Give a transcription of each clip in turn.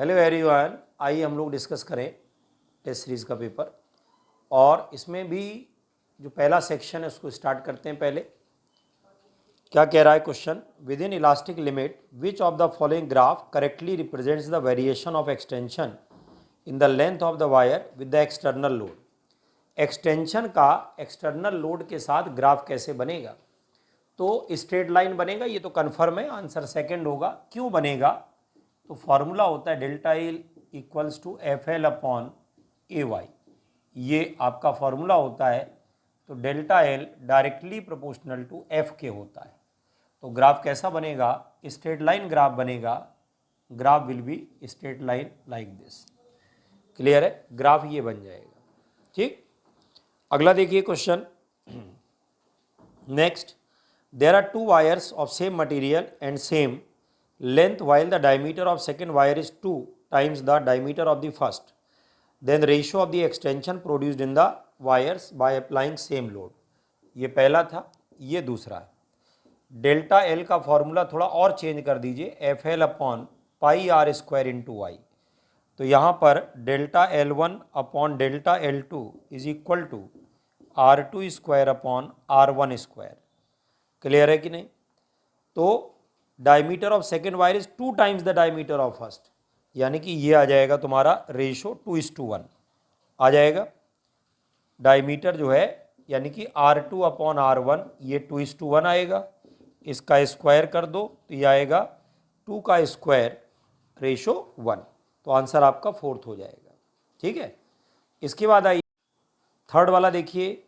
Hello everyone, आइए हम लोग डिस्कस करें टेस्ट सीरीज़ का पेपर। और इसमें भी जो पहला सेक्शन है उसको स्टार्ट करते हैं। पहले क्या कह रहा है question, with in elastic limit which of the following graph correctly represents the variation of extension in the length of the wire with the external load. Extension का एक्सटर्नल लोड के साथ ग्राफ कैसे बनेगा? तो स्ट्रेट लाइन बनेगा, ये तो confirm है, आंसर सेकंड होगा। क्यों बनेगा? तो फॉर्मूला होता है delta L equals to F L upon A Y, ये आपका फॉर्मूला होता है। तो delta L directly proportional to F के होता है। तो ग्राफ कैसा बनेगा? स्ट्रेट लाइन ग्राफ बनेगा। Graph will be straight line like this. Clear है? ग्राफ ये बन जाएगा। ठीक, अगला देखिए question next. There are two wires of same material and same length while the diameter of second wire is 2 times the diameter of the first. Then ratio of the extension produced in the wires by applying same load. ये पहला था, ये दूसरा है। Delta L का formula थोड़ा और change कर दीजिए, F L upon pi R square into Y. तो यहाँ पर delta L one upon delta L two is equal to R two square upon R one square. Clear है कि नहीं? तो diameter of second wire is 2 times the diameter of first, यानी कि ये आ जाएगा तुम्हारा रेशो 2:1 आ जाएगा। डायमीटर जो है यानी कि R2 अपॉन R1, ये 2:1 आएगा। इसका स्क्वायर कर दो तो ये आएगा 2 का स्क्वायर रेशो 1। तो आंसर आपका फोर्थ हो जाएगा। ठीक है, इसके बाद आइए थर्ड वाला देखिए।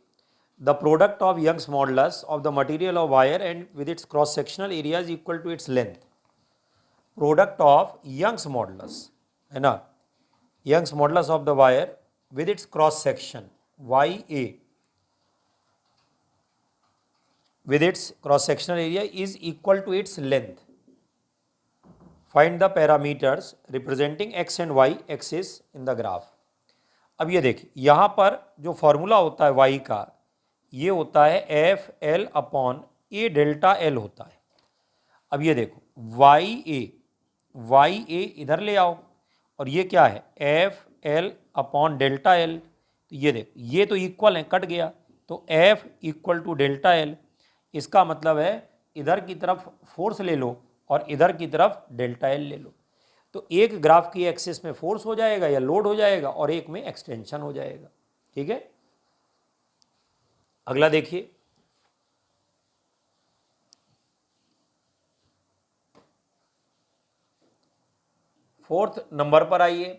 The product of Young's modulus of the material of wire and with its cross sectional area is equal to its length. Product of Young's modulus है ना, Young's modulus of the wire with its cross section YA with its cross sectional area is equal to its length. Find the parameters representing x and y axis in the graph. अब ये देखिए, यहाँ पर जो formula होता है y का, ये होता है एफ एल अपॉन ए डेल्टा एल होता है। अब ये देखो वाई ए इधर ले आओ, और ये क्या है? F L upon delta L. तो ये देखो, ये तो इक्वल है, कट गया, तो F equal to delta L. इसका मतलब है इधर की तरफ फोर्स ले लो और इधर की तरफ डेल्टा एल ले लो। तो एक ग्राफ की एक्सिस में फोर्स हो जाएगा या लोड हो जाएगा और एक में एक्सटेंशन हो जाएगा। ठीक है, अगला देखिए। फोर्थ नंबर पर आइए।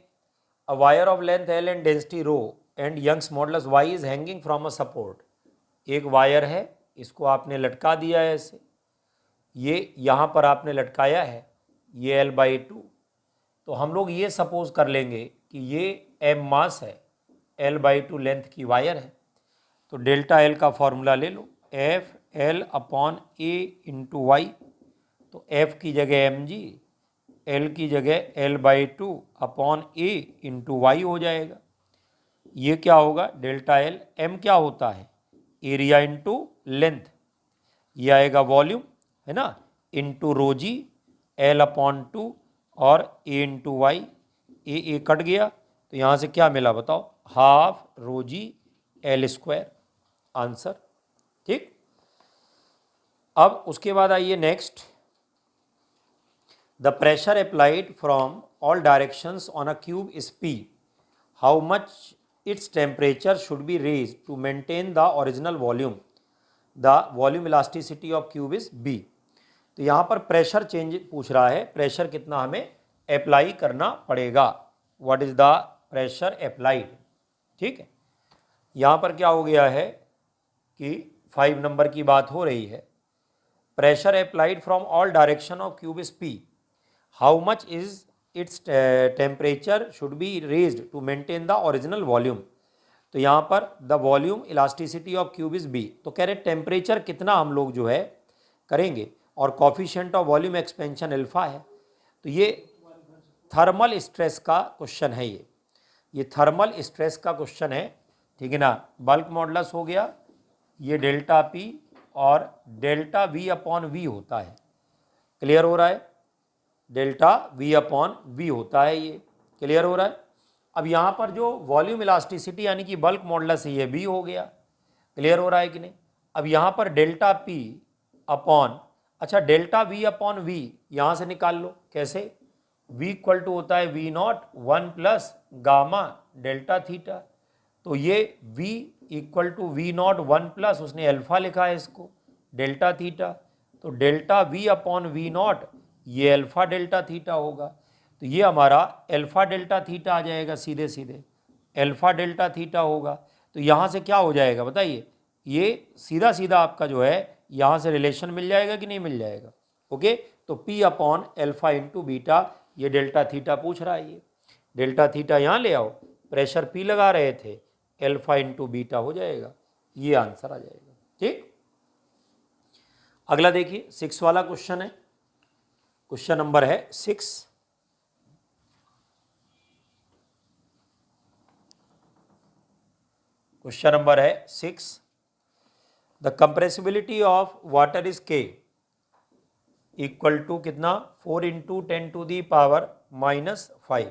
A wire of length L and density rho and Young's modulus Y is hanging from a support. एक वायर है, इसको आपने लटका दिया है ऐसे, ये यहाँ पर आपने लटकाया है, ये L/2। तो हम लोग ये सपोज कर लेंगे कि ये m मास है, L/2 लेंथ की वायर है। तो डेल्टा एल का फॉर्मूला ले लो, एफ एल अपॉन ए इंटू वाई। तो एफ की जगह mg, एल की जगह L/2 अपॉन ए इंटू वाई हो जाएगा। ये क्या होगा? डेल्टा एल, m क्या होता है? एरिया इंटू लेंथ, ये आएगा वॉल्यूम है ना, into rho g, L upon 2 और A into Y. A cut गया, तो यहाँ से क्या मिला बताओ? Half rho g L square, answer. ठीक, अब उसके बाद आइए next. The pressure applied from all directions on a cube is P. How much its temperature should be raise to maintain the original volume? The volume elasticity of cube is B. तो यहाँ पर pressure change पूछ रहा है, pressure कितना हमें apply करना पड़ेगा, what is the pressure applied. ठीक है, यहाँ पर क्या हो गया है कि 5 नंबर की बात हो रही है। Pressure applied from all direction of cube is P. How much is its temperature should be raised to maintain the original volume. तो यहाँ पर the volume elasticity of cube is B। तो कह रहे टेम्परेचर कितना हम लोग जो है करेंगे, और coefficient of volume expansion alpha है। तो ये थर्मल स्ट्रेस का क्वेश्चन है, ये थर्मल स्ट्रेस का क्वेश्चन है। ठीक है ना, बल्क मॉडुलस हो गया, ये डेल्टा पी और डेल्टा वी अपॉन वी होता है। क्लियर हो रहा है? डेल्टा वी अपॉन वी होता है। ये क्लियर हो रहा है। अब यहाँ पर जो वॉल्यूम इलास्टिसिटी यानी कि बल्क मॉडुलस है ये बी हो गया। क्लियर हो रहा है कि नहीं। अब यहाँ पर डेल्टा पी अपॉन, अच्छा डेल्टा वी अपॉन वी यहाँ से निकाल लो। कैसे, वी इक्वल टू होता है V nought 1 plus gamma delta theta. तो ये v equal to V nought 1 plus, उसने अल्फा लिखा है इसको, डेल्टा थीटा। तो delta v upon V nought ये अल्फा डेल्टा थीटा होगा। तो ये हमारा अल्फा डेल्टा थीटा आ जाएगा, सीधे सीधे अल्फा डेल्टा थीटा होगा। तो यहाँ से क्या हो जाएगा बताइए, ये सीधा सीधा आपका जो है यहाँ से रिलेशन मिल जाएगा कि नहीं मिल जाएगा। ओके, तो p upon alpha into beta, ये डेल्टा थीटा पूछ रहा है। ये डेल्टा थीटा यहाँ ले आओ, प्रेशर p लगा रहे थे, अल्फा इंटू बीटा हो जाएगा, ये आंसर आ जाएगा। ठीक, अगला देखिए 6 वाला क्वेश्चन है। क्वेश्चन नंबर है 6। क्वेश्चन नंबर है 6। The compressibility of water is के इक्वल टू कितना 4 इंटू 10 टू दी पावर -5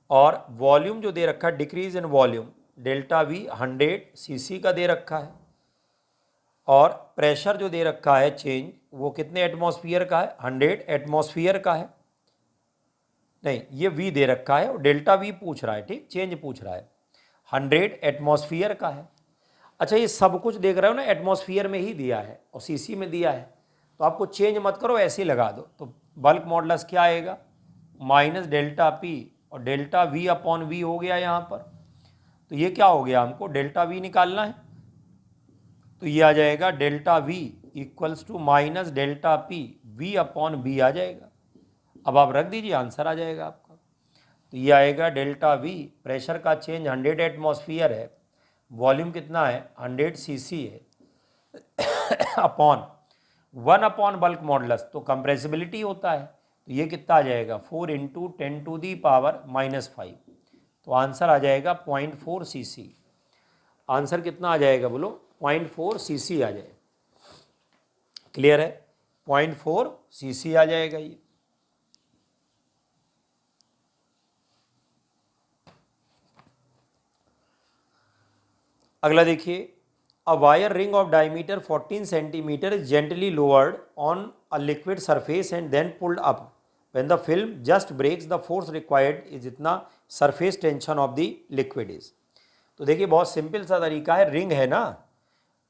और वॉल्यूम जो दे रखा है decrease in volume delta we 100 CC का दे रखा है और प्रेशर जो दे रखा है चेंज वो कितने एटमॉस्फेयर का है, 100 एटमॉस्फेयर का है। नहीं, ये वी दे रखा है और डेल्टा वी पूछ रहा है। ठीक, चेंज पूछ रहा है, 100 एटमॉस्फेयर का है। अच्छा, ये सब कुछ देख रहे हो ना, एटमॉस्फेयर में ही दिया है और सीसी में दिया है, तो आपको चेंज मत करो, ऐसे ही लगा दो। तो बल्क मॉडुलस क्या आएगा, माइनस डेल्टा पी और डेल्टा वी अपॉन वी हो गया यहाँ पर। तो ये क्या हो गया, हमको डेल्टा वी निकालना है, तो ये आ जाएगा delta V equals to minus delta P V upon B आ जाएगा। अब आप रख दीजिए, आंसर आ जाएगा आपका। तो ये आएगा डेल्टा वी, प्रेशर का चेंज 100 एटमॉस्फेयर है, वॉल्यूम कितना है 100 सीसी है अपॉन 1 अपॉन बल्क मॉडुलस, तो कंप्रेसिबिलिटी होता है। तो ये कितना आ जाएगा 4 इंटू 10 टू दी पावर -5। तो आंसर आ जाएगा 0.4 सीसी। आंसर कितना आ जाएगा बोलो, 0.4 सीसी आ जाएगा। क्लियर है, 0.4 सीसी आ जाएगा ये। अगला देखिए, a wire ring of diameter 14 centimetre is gently lowered on a liquid surface and then pulled up when the film just breaks, the force required is इतना surface tension of the liquid is. तो देखिए बहुत simple सा तरीका है, ring है ना,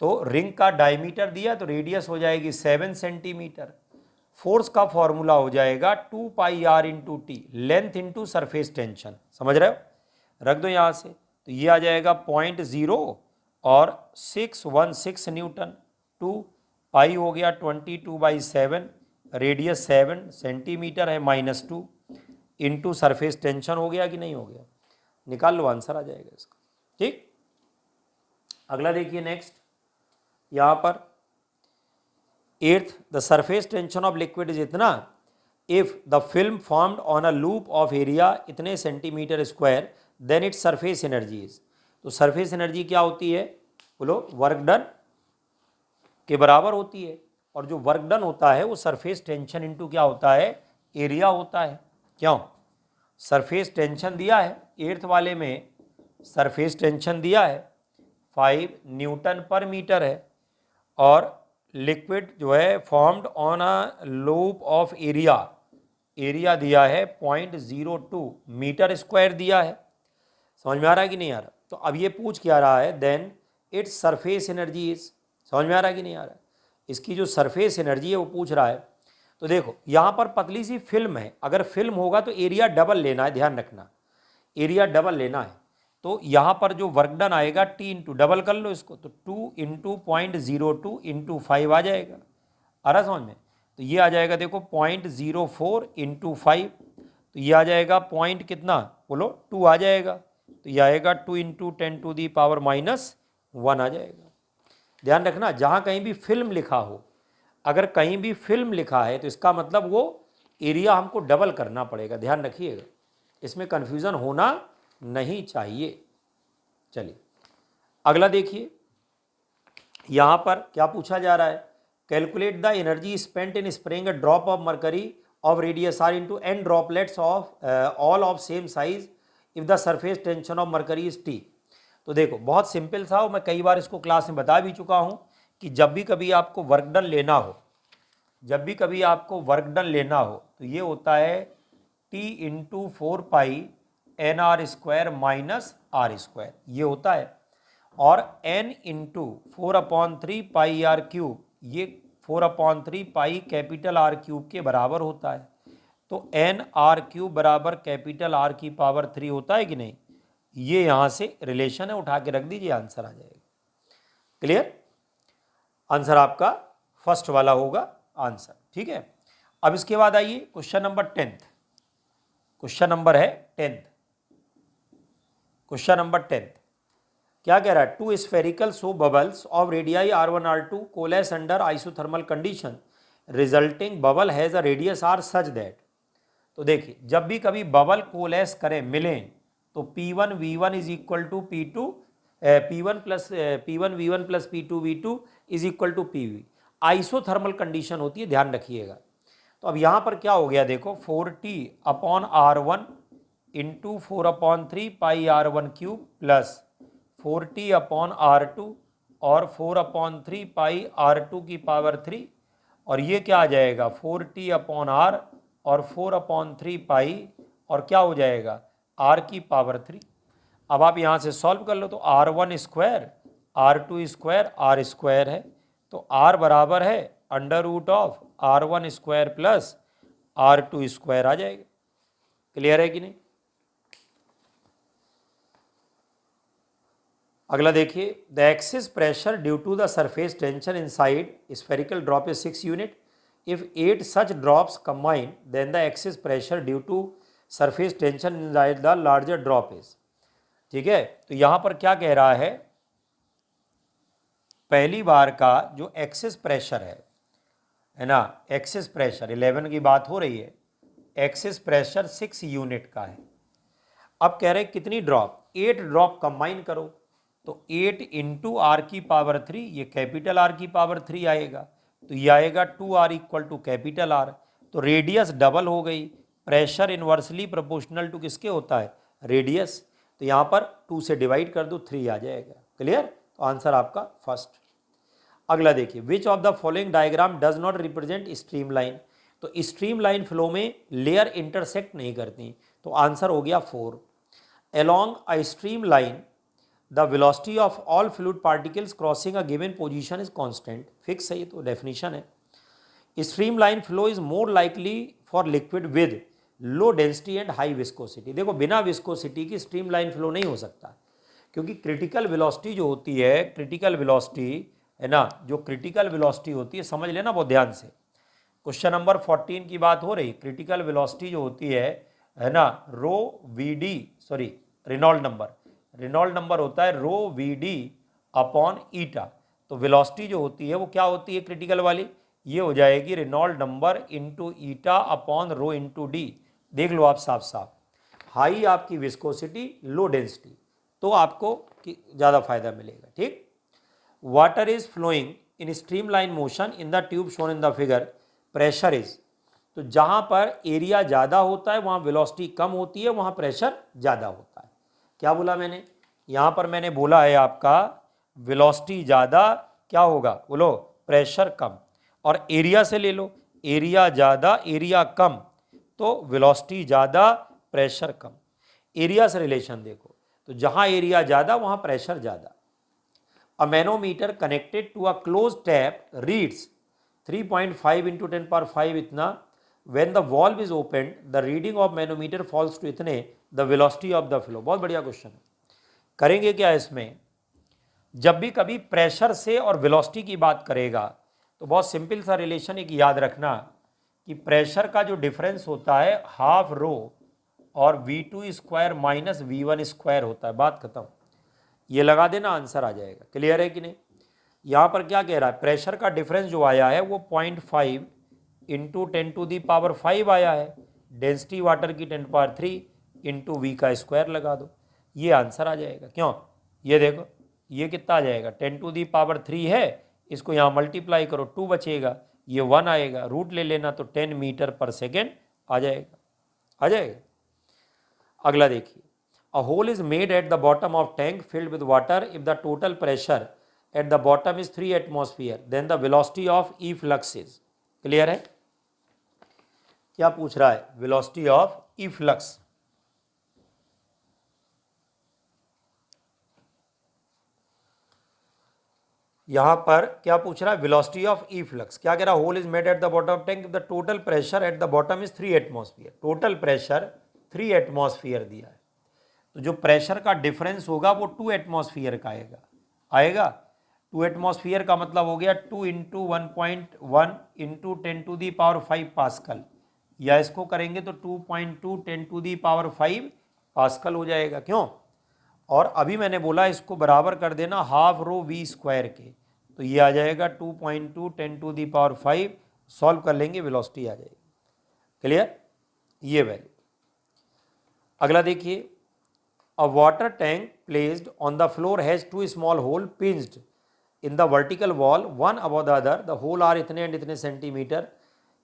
तो रिंग का डायमीटर दिया तो रेडियस हो जाएगी 7 सेंटीमीटर, फोर्स का फॉर्मूला हो जाएगा 2 pi R into T, length into surface tension. समझ रहे हो, रख दो यहाँ से, तो ये आ जाएगा 0.0 और 616 न्यूटन, 2 पाई हो गया 22/7, रेडियस 7 सेंटीमीटर है -2 इंटू सरफेस टेंशन हो गया कि नहीं हो गया, निकाल लो, आंसर आ जाएगा इसका। ठीक, अगला देखिए नेक्स्ट, यहाँ पर 8th, the surface tension of liquid is इतना if the film formed on a loop of area इतने centimetre square then its surface energy is. तो सरफेस एनर्जी क्या होती है बोलो, वर्क डन के बराबर होती है, और जो वर्क डन होता है वो सरफेस टेंशन इंटू क्या होता है, एरिया होता है। क्यों, सरफेस टेंशन दिया है 8th वाले में, सरफेस टेंशन दिया है 5 न्यूटन पर मीटर है, और लिक्विड जो है formed on a loop of area, area दिया है 0.02 मीटर स्क्वायर दिया है। समझ में आ रहा है कि नहीं आ रहा। तो अब ये पूछ क्या रहा है, then its surface energy is. समझ में आ रहा है कि नहीं आ रहा है, इसकी जो सरफेस एनर्जी है वो पूछ रहा है। तो देखो यहाँ पर पतली सी फिल्म है, अगर फिल्म होगा तो एरिया डबल लेना है, ध्यान रखना एरिया डबल लेना है। तो यहाँ पर जो वर्क डन आएगा टी इंटू, डबल कर लो इसको, तो 2 इंटू 0.02 इंटू 5 आ जाएगा। आ रहा समझ में, तो ये आ जाएगा देखो 0.04 इंटू 5, तो ये आ जाएगा पॉइंट कितना बोलो 2 आ जाएगा, तो ये आएगा 2 इंटू 10 टू दी पावर -1 आ जाएगा। ध्यान रखना जहाँ कहीं भी फिल्म लिखा हो, अगर कहीं भी फिल्म लिखा है तो इसका मतलब वो एरिया हमको डबल करना पड़ेगा, ध्यान रखिएगा, इसमें कन्फ्यूज़न होना नहीं चाहिए। चलिए अगला देखिए, यहाँ पर क्या पूछा जा रहा है, calculate the energy spent in spraying a drop of mercury of radius r into n droplets of all of same size if the surface tension of mercury is T। तो देखो बहुत सिंपल था, मैं कई बार इसको क्लास में बता भी चुका हूँ कि जब भी कभी आपको वर्क डन लेना हो, जब भी कभी आपको वर्क डन लेना हो तो ये होता है T into 4 pi n R square minus R square, ये होता है। और n into 4/3 pi R cube, ये 4/3 पाई कैपिटल आर क्यूब के बराबर होता है। तो एन आर क्यूब बराबर कैपिटल आर की पावर 3 होता है कि नहीं, ये यहाँ से रिलेशन है, उठा के रख दीजिए, आंसर आ जाएगा। क्लियर? आंसर आपका फर्स्ट वाला होगा आंसर, ठीक है। अब इसके बाद आइए question number 10th, question number है 10th, क्वेश्चन नंबर 10th क्या कह रहा है, two spherical soap bubbles of radii r1 r2 coalesce under isothermal condition resulting bubble has a radius r such that. तो देखिए जब भी कभी बबल कोलेस करें मिलें तो P1 V1 is equal to P2 P1 V1 plus P2 V2 is equal to PV, isothermal condition होती है, ध्यान रखिएगा। तो अब यहाँ पर क्या हो गया देखो, 4T/R1 इंटू 4/3 पाई R1 क्यूब प्लस 4T/R2 और 4/3 पाई R2 की पावर 3, और ये क्या आ जाएगा 4T/R और 4/3 पाई और क्या हो जाएगा R की पावर 3। अब आप यहाँ से सॉल्व कर लो तो R1 square R2 square R square है, तो R बराबर है under root of R1 square plus R2 square आ जाएगा। क्लियर है कि नहीं? अगला देखिए, the excess pressure due to the surface tension inside spherical drop is 6 unit, if 8 such drops combine then the excess pressure due to surface tension inside the larger drop is. ठीक है, तो यहाँ पर क्या कह रहा है, पहली बार का जो एक्सिस प्रेशर है ना, एक्सिस प्रेशर 11 की बात हो रही है, एक्सिस प्रेशर 6 यूनिट का है। अब कह रहे हैं कितनी ड्रॉप, 8 ड्रॉप कंबाइन करो, तो 8 इंटू आर की पावर 3, ये कैपिटल आर की पावर 3 आएगा, तो ये आएगा 2r equal to capital R, तो रेडियस डबल हो गई, प्रेशर इन्वर्सली प्रोपोर्शनल टू किसके होता है, रेडियस, तो यहाँ पर 2 से डिवाइड कर दो 3 आ जाएगा। क्लियर? तो आंसर आपका फर्स्ट। अगला देखिए, which of the following diagram does not represent stream line, तो स्ट्रीम लाइन फ्लो में लेयर इंटरसेक्ट नहीं करती, तो आंसर हो गया 4। Along a stream line the velocity of all fluid particles crossing a given position is constant, fix है, ये तो डेफिनेशन है। Stream line flow is more likely for liquid with low density and high viscosity. देखो बिना viscosity की stream line flow नहीं हो सकता, क्योंकि क्रिटिकल वेलोसिटी जो होती है, क्रिटिकल वेलोसिटी है ना, जो क्रिटिकल वेलोसिटी होती है, समझ लेना बहुत ध्यान से, क्वेश्चन नंबर 14 की बात हो रही, क्रिटिकल वेलोसिटी जो होती है ना, rho V D, sorry Reynold number होता है rho V D upon eta. तो वेलोसिटी जो होती है वो क्या होती है क्रिटिकल वाली, ये हो जाएगी Reynold number into eta upon rho into D. देख लो आप साफ साफ, हाई आपकी विस्कोसिटी, लो डेंसिटी, तो आपको ज़्यादा फायदा मिलेगा। ठीक, water is flowing in stream line motion in the tube shown in the figure, pressure is, तो जहाँ पर एरिया ज़्यादा होता है वहाँ वेलोसिटी कम होती है, वहाँ प्रेशर ज़्यादा होता है। क्या बोला मैंने, यहाँ पर मैंने बोला है आपका वेलोसिटी ज़्यादा क्या होगा, बोलो प्रेशर कम, और एरिया से ले लो, एरिया ज़्यादा एरिया कम, तो वेलोसिटी ज़्यादा प्रेशर कम। एरिया से रिलेशन देखो, तो जहाँ एरिया ज़्यादा वहाँ प्रेशर ज़्यादा। A manometer connected to a close tap reads 3.5 into 10⁵ इतना, when the valve is opened the reading of manometer falls to इतने, the velocity of the flow। बहुत बढ़िया क्वेश्चन है। करेंगे क्या इसमें, जब भी कभी प्रेशर से और वेलोसिटी की बात करेगा तो बहुत सिंपल सा रिलेशन एक याद रखना कि प्रेशर का जो डिफरेंस होता है हाफ रो और V2 square minus V1 square होता है, बात खत्म, ये लगा देना, आंसर आ जाएगा। क्लियर है कि नहीं? यहाँ पर क्या कह रहा है, प्रेशर का डिफरेंस जो आया है वो 0.5 इंटू 10⁵ आया है, डेंसिटी वाटर की 10⁻³ इंटू वी का स्क्वायर लगा दो, ये आंसर आ जाएगा। क्यों, ये देखो ये कितना आ जाएगा, 10⁻³ है, इसको यहाँ मल्टीप्लाई करो 2 बचेगा, ये 1 आएगा, रूट ले लेना तो 10 मीटर पर सेकेंड आ जाएगा, आ जाएगा। अगला देखिए, a hole is made at the bottom of tank filled with water if the total pressure at the bottom is 3 atmosphere then the velocity of efflux is. Clear है? क्या पूछ रहा है? Velocity of efflux. यहां पर क्या पूछ रहा है? Velocity of efflux. क्या कह रहा है? Hole is made at the bottom of tank, the total pressure at the bottom is 3 atmosphere. Total pressure 3 atmosphere दिया है, तो जो प्रेशर का डिफरेंस होगा वो 2 एटमॉस्फेयर का आएगा, आएगा। 2 एटमॉस्फेयर का मतलब हो गया 2 इंटू 1.1 इंटू 10⁵ पास्कल, या इसको करेंगे तो 2.2 10⁵ पास्कल हो जाएगा। क्यों? और अभी मैंने बोला इसको बराबर कर देना हाफ रो वी स्क्वायर के, तो ये आ जाएगा 2.2 10⁵। सॉल्व कर लेंगे, वेलोसिटी आ जाएगी। क्लियर? ये वैल्यू। अगला देखिए, a water tank placed on the floor has 2 small hole pinched in the vertical wall, one above the other. The hole are इतने and इतने centimeter.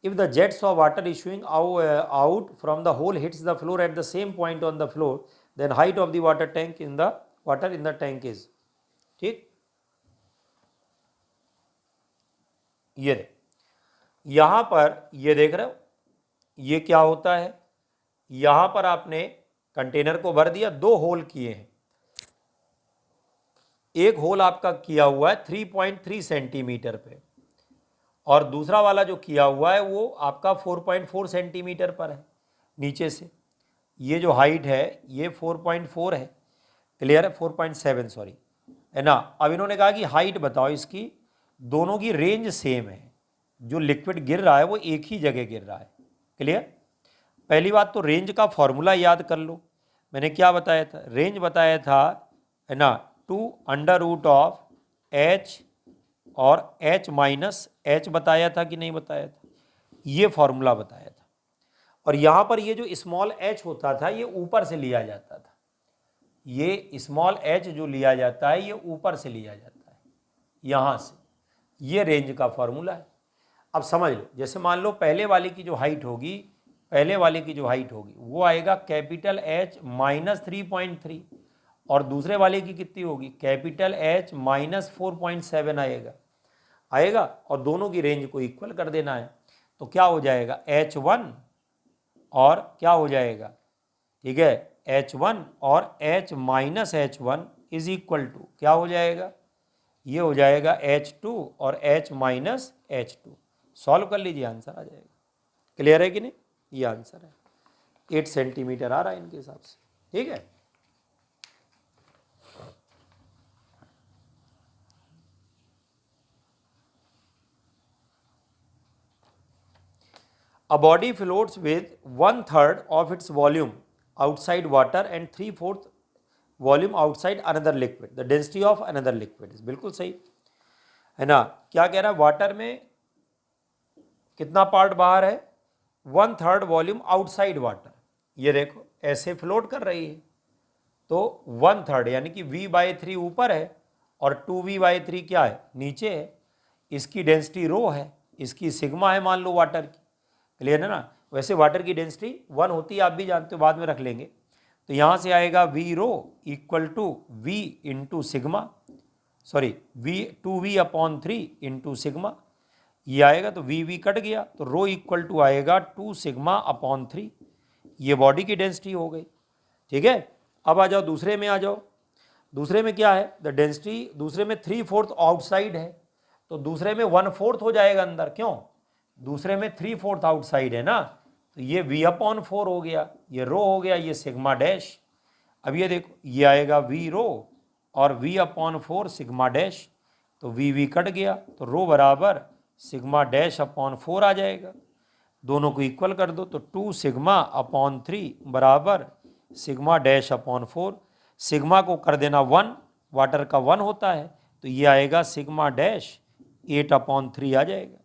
If the jets of water issuing out from the hole hits the floor at the same point on the floor, then height of the water in the tank is। ठीक, ये यहां पर ये देख रहे हो, ये क्या होता है? यहां पर आपने कंटेनर को भर दिया, 2 होल किए हैं। एक होल आपका किया हुआ है 3.3 सेंटीमीटर पे, और दूसरा वाला जो किया हुआ है वो आपका 4.4 सेंटीमीटर पर है नीचे से। ये जो हाइट है ये 4.4 है। क्लियर है? 4.7 सॉरी, है ना। अब इन्होंने कहा कि हाइट बताओ इसकी, दोनों की रेंज सेम है, जो लिक्विड गिर रहा है वो एक ही जगह गिर रहा है। क्लियर? पहली बात तो रेंज का फॉर्मूला याद कर लो। मैंने क्या बताया था? रेंज बताया था, है ना, 2√H और H माइनस H बताया था कि नहीं बताया था? ये फॉर्मूला बताया था। और यहाँ पर ये जो स्मॉल h होता था ये ऊपर से लिया जाता था, ये स्मॉल h जो लिया जाता है ये ऊपर से लिया जाता है, यहाँ से। ये रेंज का फॉर्मूला है। अब समझ लो, जैसे मान लो पहले वाले की जो हाइट होगी, पहले वाले की जो हाइट होगी वो आएगा कैपिटल H माइनस 3.3, और दूसरे वाले की कितनी होगी? कैपिटल H माइनस 4.7 आएगा, और दोनों की रेंज को इक्वल कर देना है। तो क्या हो जाएगा? H1 और क्या हो जाएगा? ठीक है, H1 और H minus H1 is equal to क्या हो जाएगा? ये हो जाएगा H2 और H माइनस H2। सॉल्व कर लीजिए, आंसर आ जाएगा। क्लियर है कि नहीं? ये आंसर है, 8 सेंटीमीटर आ रहा है इनके हिसाब से। ठीक है, a body floats with 1/3 of its volume outside water and 3/4 volume outside another liquid, the density of another liquid is। बिल्कुल सही है ना। क्या कह रहा है? वाटर में कितना पार्ट बाहर है? 1/3 वॉल्यूम आउटसाइड वाटर। ये देखो ऐसे फ्लोट कर रही है, तो 1/3 यानी कि V/3 ऊपर है और 2V/3 क्या है? नीचे है। इसकी डेंसिटी रो है, इसकी सिग्मा है मान लो वाटर की। क्लियर है ना? वैसे वाटर की डेंसिटी 1 होती है, आप भी जानते हो, बाद में रख लेंगे। तो यहाँ से आएगा V rho equal to V into sigma, sorry V 2V/3 into sigma. ये आएगा तो वी कट गया, तो रो इक्वल टू आएगा 2 सिग्मा/3। ये बॉडी की डेंसिटी हो गई। ठीक है, अब आ जाओ दूसरे में, आ जाओ। दूसरे में क्या है? द डेंसिटी दूसरे में 3/4 आउटसाइड है, तो दूसरे में 1/4 हो जाएगा अंदर। क्यों? दूसरे में 3/4 आउटसाइड है ना, तो ये V/4 हो गया, ये रो हो गया, ये सिग्मा डैश। अब ये देखो, ये आएगा वी रो और V/4 सिग्मा डैश, तो वी कट गया, तो रो बराबर सिग्मा डैश अपॉन 4 आ जाएगा। दोनों को इक्वल कर दो, तो 2 सिग्मा/3 बराबर सिग्मा डैश अपॉन 4। सिग्मा को कर देना 1, वाटर का 1 होता है, तो ये आएगा सिग्मा डैश 8/3 आ जाएगा।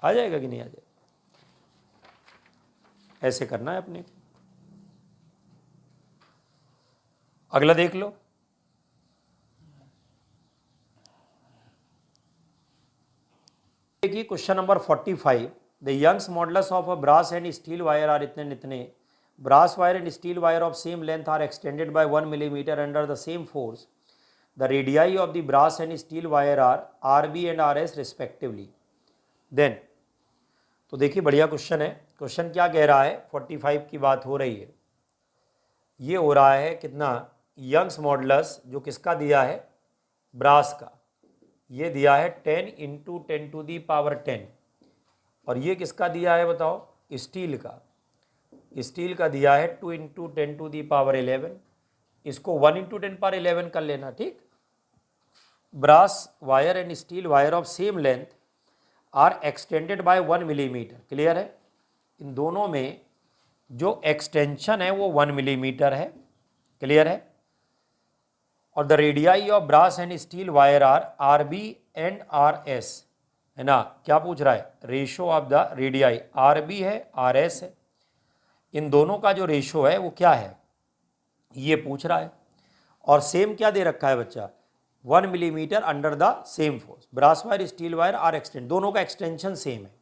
आ जाएगा कि नहीं आ जाएगा? ऐसे करना है अपने। अगला देख लो, देखिए question number 45, the Young's modulus of a brass and steel wire are इतने इतने, brass wire and steel wire of same length are extended by 1 millimetre under the same force, the radii of the brass and steel wire are R B and R S respectively, then. तो देखिए बढ़िया question है। Question क्या कह रहा है, 45 की बात हो रही है। ये हो रहा है कितना, यंग्स मॉडुलस जो किसका दिया है, ब्रास का, ये दिया है 10 इंटू 10 टू दी पावर 10, और ये किसका दिया है बताओ, स्टील का। स्टील का दिया है 2 इंटू 10 टू दी पावर 11, इसको 1 इंटू 10 पावर 11 कर लेना, ठीक। Brass wire and steel wire of same length are extended by 1 millimetre, clear है। इन दोनों में जो एक्सटेंशन है वो 1 मिलीमीटर है, क्लियर है। और the radii of brass and steel wire are R B and R S, है ना। क्या पूछ रहा है, ratio of the radii, R B है आर एस है, इन दोनों का जो रेशो है वो क्या है, ये पूछ रहा है। और सेम क्या दे रखा है बच्चा, 1 millimetre under the same force, brass wire steel wire are extend, दोनों का एक्सटेंशन सेम है।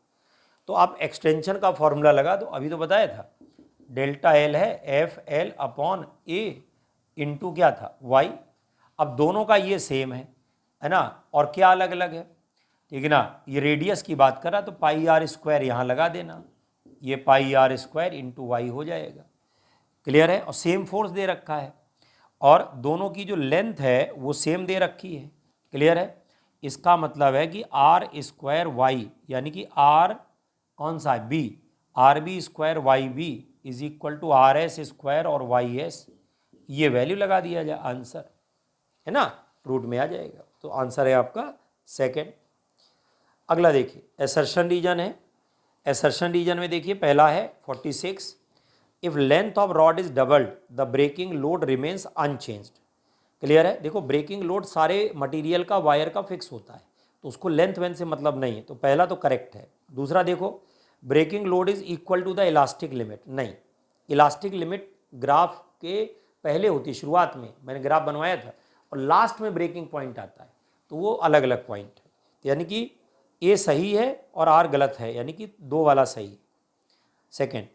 तो आप एक्सटेंशन का फॉर्मूला लगा दो, अभी तो बताया था, डेल्टा एल है एफ एल अपॉन ए इंटू क्या था वाई। अब दोनों का ये सेम है ना, और क्या अलग अलग है, ठीक है ना। ये रेडियस की बात कर रहा तो पाई आर स्क्वायर यहाँ लगा देना, ये पाई आर स्क्वायर इंटू वाई हो जाएगा, क्लियर है। और सेम फोर्स दे रखा है, और दोनों की जो लेंथ है वो सेम दे रखी है, क्लियर है। इसका मतलब है कि आर स्क्वायर वाई, यानी कि आर कौन सा है, B, R B square Y B is equal to R S square और वाई एस, ये वैल्यू लगा दिया जाए, आंसर है ना, रूट में आ जाएगा। तो आंसर है आपका सेकंड। अगला देखिए एसर्शन रीजन है। एसर्शन रीजन में देखिए पहला है 46, if length of rod is doubled the breaking load remains unchanged, clear है। देखो ब्रेकिंग लोड सारे मटेरियल का वायर का फिक्स होता है, तो उसको लेंथ वेंथ से मतलब नहीं है, तो पहला तो करेक्ट है। दूसरा देखो breaking load is equal to the elastic limit, नहीं, इलास्टिक लिमिट ग्राफ के पहले होती है, शुरुआत में मैंने ग्राफ बनवाया था, और लास्ट में ब्रेकिंग पॉइंट आता है, तो वो अलग अलग पॉइंट है। तो यानी कि ए सही है और आर गलत है, यानी कि दो वाला सही है, सेकेंड।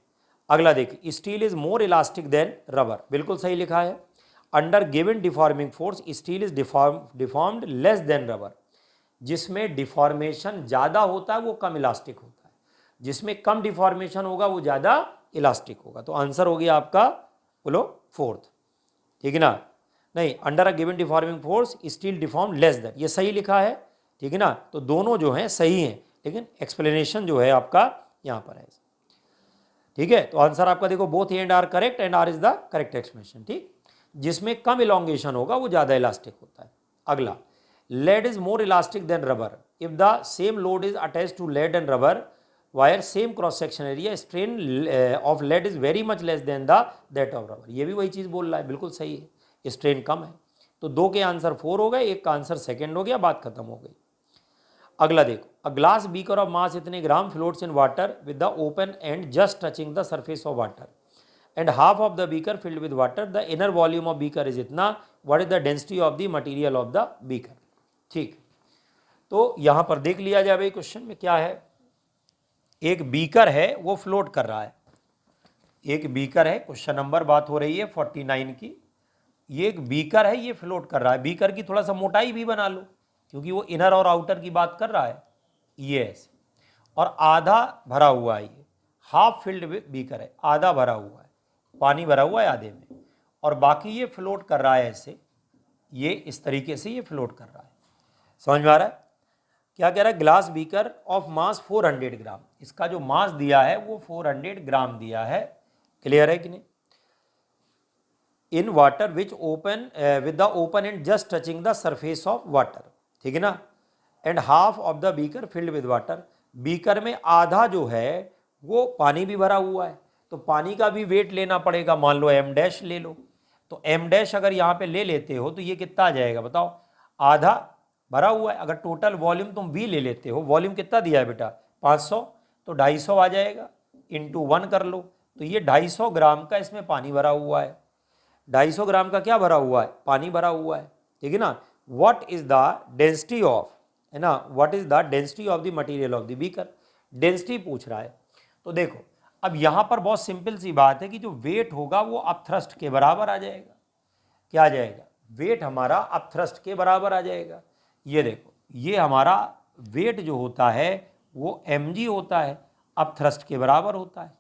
अगला देखिए steel is more elastic than rubber, बिल्कुल सही लिखा है। Under given deforming force steel is deformed less than rubber, जिसमें डिफॉर्मेशन ज़्यादा होता है वो कम इलास्टिक होता है, जिसमें कम डिफॉर्मेशन होगा वो ज़्यादा इलास्टिक होगा। तो आंसर हो गया आपका, बोलो फोर्थ, ठीक है ना। नहीं, under a given deforming force steel deform less than, ये सही लिखा है, ठीक है ना। तो दोनों जो हैं सही हैं, लेकिन एक्सप्लेनेशन जो है आपका यहाँ पर है, ठीक है। तो आंसर आपका देखो both A and R correct and R is the correct explanation, ठीक। जिसमें कम इलोंगेशन होगा वो ज़्यादा इलास्टिक होता है। अगला, lead is more elastic than rubber if the same load is attach to lead and rubber wire same cross section area, strain of lead is very much less than the that of rubber, ये भी वही चीज़ बोल रहा है, बिल्कुल सही है, strain कम है। तो दो के आंसर 4 हो गए, एक का आंसर सेकेंड हो गया, बात खत्म हो गई। अगला देखो, a glass beaker of mass इतने gram floats in water with the open end just touching the surface of water and half of the beaker filled with water, the inner volume of beaker is इतना, what is the density of the material of the beaker, ठीक। तो यहां पर देख लिया जाए भाई question में क्या है, एक बीकर है वो फ्लोट कर रहा है, एक बीकर है, क्वेश्चन नंबर बात हो रही है 49 की, ये एक बीकर है ये फ्लोट कर रहा है, बीकर की थोड़ा सा मोटाई भी बना लो क्योंकि वो इनर और आउटर की बात कर रहा है, ये ऐसे, और आधा भरा हुआ है, ये हाफ फिल्ड बीकर है, आधा भरा हुआ है, पानी भरा हुआ है आधे में, और बाकी ये फ्लोट कर रहा है ऐसे, ये इस तरीके से ये फ्लोट कर रहा है। समझ में आ रहा है क्या कह रहा है, ग्लास बीकर ऑफ मास 400 ग्राम, इसका जो मास दिया है वो 400 ग्राम दिया है, क्लियर है कि नहीं। In water which open with the open end just touching the surface of water, ठीक है ना, and half of the beaker filled with water, beaker में आधा जो है वो पानी भी भरा हुआ है, तो पानी का भी वेट लेना पड़ेगा, मान लो एम डैश ले लो, तो एम डैश अगर यहाँ पे ले लेते हो तो ये कितना आ जाएगा बताओ, आधा भरा हुआ है। अगर टोटल वॉल्यूम तुम वी ले लेते हो, वॉल्यूम कितना दिया है बेटा 500, तो 250 आ जाएगा, इंटू 1 कर लो, तो ये 250 ग्राम का इसमें पानी भरा हुआ है, 250 ग्राम का क्या भरा हुआ है, पानी भरा हुआ है, ठीक है ना। What is the density of, है ना, what is the density of the material of the beaker, density पूछ रहा है। तो देखो अब यहाँ पर बहुत सिंपल सी बात है कि जो वेट होगा वो अपथ्रस्ट के बराबर आ जाएगा। क्या आ जाएगा, वेट हमारा अपथ्रस्ट के बराबर आ जाएगा। ये देखो ये हमारा वेट जो होता है वो mg होता है, अपथ्रस्ट के बराबर होता है।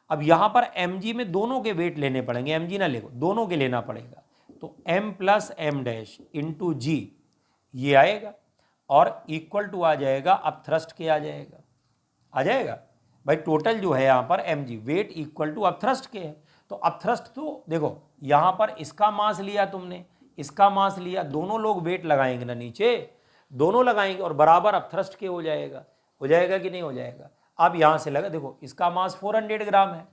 अब यहाँ पर mg में दोनों के वेट लेने पड़ेंगे, mg ना लेको दोनों के लेना पड़ेगा, तो m plus M dash into G ये आएगा और इक्वल टू आ जाएगा अपथ्रस्ट के आ जाएगा भाई। टोटल जो है यहाँ पर mg weight equal to upthrust के है, तो अपथ्रस्ट तो देखो यहाँ पर इसका मास लिया तुमने, इसका मास लिया, दोनों लोग वेट लगाएंगे ना, नीचे दोनों लगाएंगे और बराबर अपथ्रस्ट के हो जाएगा कि नहीं हो जाएगा। अब यहाँ से लगा देखो इसका मास 400 ग्राम है,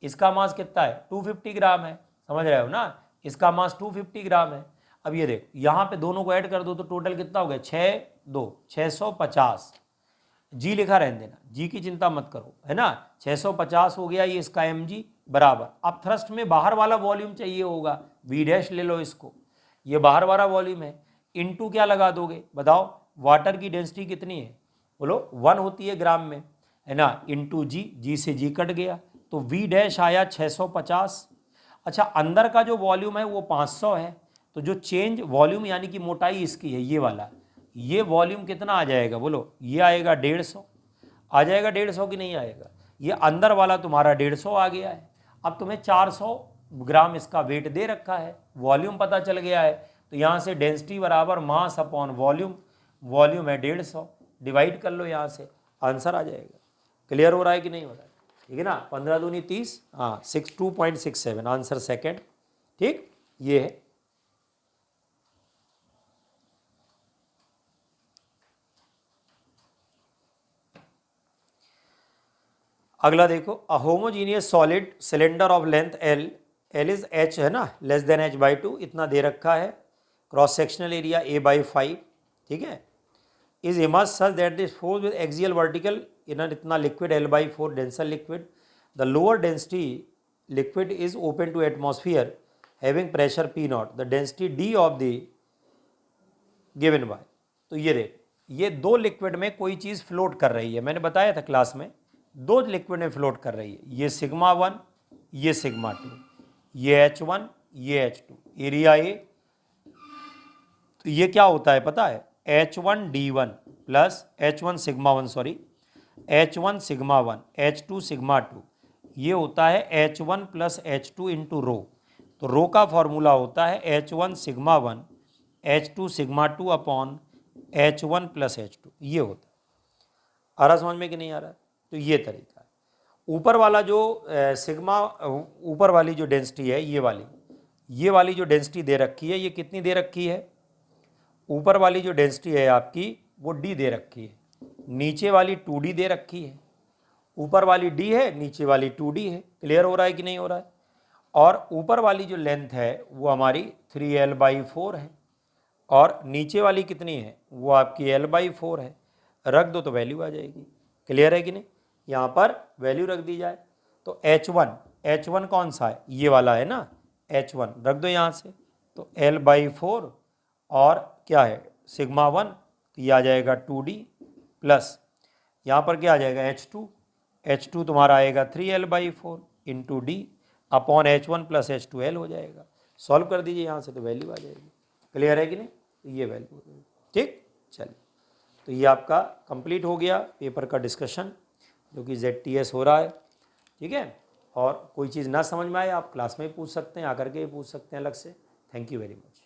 इसका मास कितना है 250 ग्राम है, समझ रहे हो ना, इसका मास 250 ग्राम है। अब ये देखो यहाँ पे दोनों को ऐड कर दो तो टोटल कितना हो गया 650, जी लिखा रहने देना, जी की चिंता मत करो, है ना, 650 हो गया ये इसका mg बराबर। अब थ्रस्ट में बाहर वाला वॉल्यूम चाहिए होगा, v डैश ले लो इसको, ये बाहर वाला वॉल्यूम है, इनटू क्या लगा दोगे बताओ, वाटर की डेंसिटी कितनी है बोलो 1 होती है ग्राम में, है ना, इनटू जी, जी से जी कट गया तो v डैश आया 650। अच्छा अंदर का जो वॉल्यूम है वो 500 है, तो जो चेंज वॉल्यूम यानी कि मोटाई इसकी है ये वाला, ये वॉल्यूम कितना आ जाएगा बोलो, ये आएगा 150, आ जाएगा 150 कि नहीं आएगा, ये अंदर वाला तुम्हारा 150 आ गया है। अब तुम्हें 400 ग्राम इसका वेट दे रखा है, वॉल्यूम पता चल गया है, तो यहाँ से डेंसिटी बराबर मास अपॉन वॉल्यूम, वॉल्यूम है 150, डिवाइड कर लो यहाँ से, आंसर आ जाएगा। क्लियर हो रहा है कि नहीं हो रहा है, ठीक है ना, 15 दूनी 30, हाँ 62.67 आंसर सेकेंड, ठीक ये है। अगला देखो, a homogeneous solid cylinder of length L, L is H है ना, लेस देन एच बाई 2 इतना दे रखा है, cross sectional area A by 5, ठीक है, is emerged such that this force with axial vertical in इतना liquid L by 4 denser liquid, the lower density liquid is open to atmosphere having pressure P nought, the density D of the given by. तो ये देख ये दो liquid में कोई चीज़ float कर रही है, मैंने बताया था क्लास में, दो लिक्विड में फ्लोट कर रही है, ये सिग्मा 1 ये सिग्मा 2, ये H1 ये H2, एरिया ए, तो ये क्या होता है पता है, H1D1 plus H1 sigma 1 sorry H1 sigma 1 H2 sigma 2, ये होता है H1 plus H2 into rho, तो रो का फॉर्मूला होता है H1 sigma 1 H2 sigma 2 upon H1 plus H2, ये होता है। आ रहा समझ में कि नहीं आ रहा, तो ये तरीका है। ऊपर वाला जो सिग्मा ऊपर वाली जो डेंसिटी है ये वाली जो डेंसिटी दे रखी है, ये कितनी दे रखी है, ऊपर वाली जो डेंसिटी है आपकी वो d दे रखी है, नीचे वाली 2d दे रखी है, ऊपर वाली d है नीचे वाली 2d है। क्लियर हो रहा है कि नहीं हो रहा है, और ऊपर वाली जो लेंथ है वो हमारी 3l/4 है और नीचे वाली कितनी है वो आपकी l/4 है, रख दो तो वैल्यू आ जाएगी। क्लियर है कि नहीं, यहाँ पर वैल्यू रख दी जाए तो H1 कौन सा है, ये वाला है ना, H1 रख दो यहाँ से, तो l/4 और क्या है सिग्मा 1, तो ये आ जाएगा 2d प्लस यहाँ पर क्या आ जाएगा H2 तुम्हारा आएगा 3l/4 into D upon H1 plus H2l हो जाएगा। सॉल्व कर दीजिए यहाँ से तो वैल्यू आ जाएगी। क्लियर है कि नहीं, तो ये वैल्यू हो जाएगी। ठीक, चलिए तो ये आपका कंप्लीट हो गया पेपर का डिस्कशन जो कि ZTS हो रहा है, ठीक है। और कोई चीज़ ना समझ में आए आप क्लास में ही पूछ सकते हैं, आकर के ही पूछ सकते हैं अलग से। Thank you very much.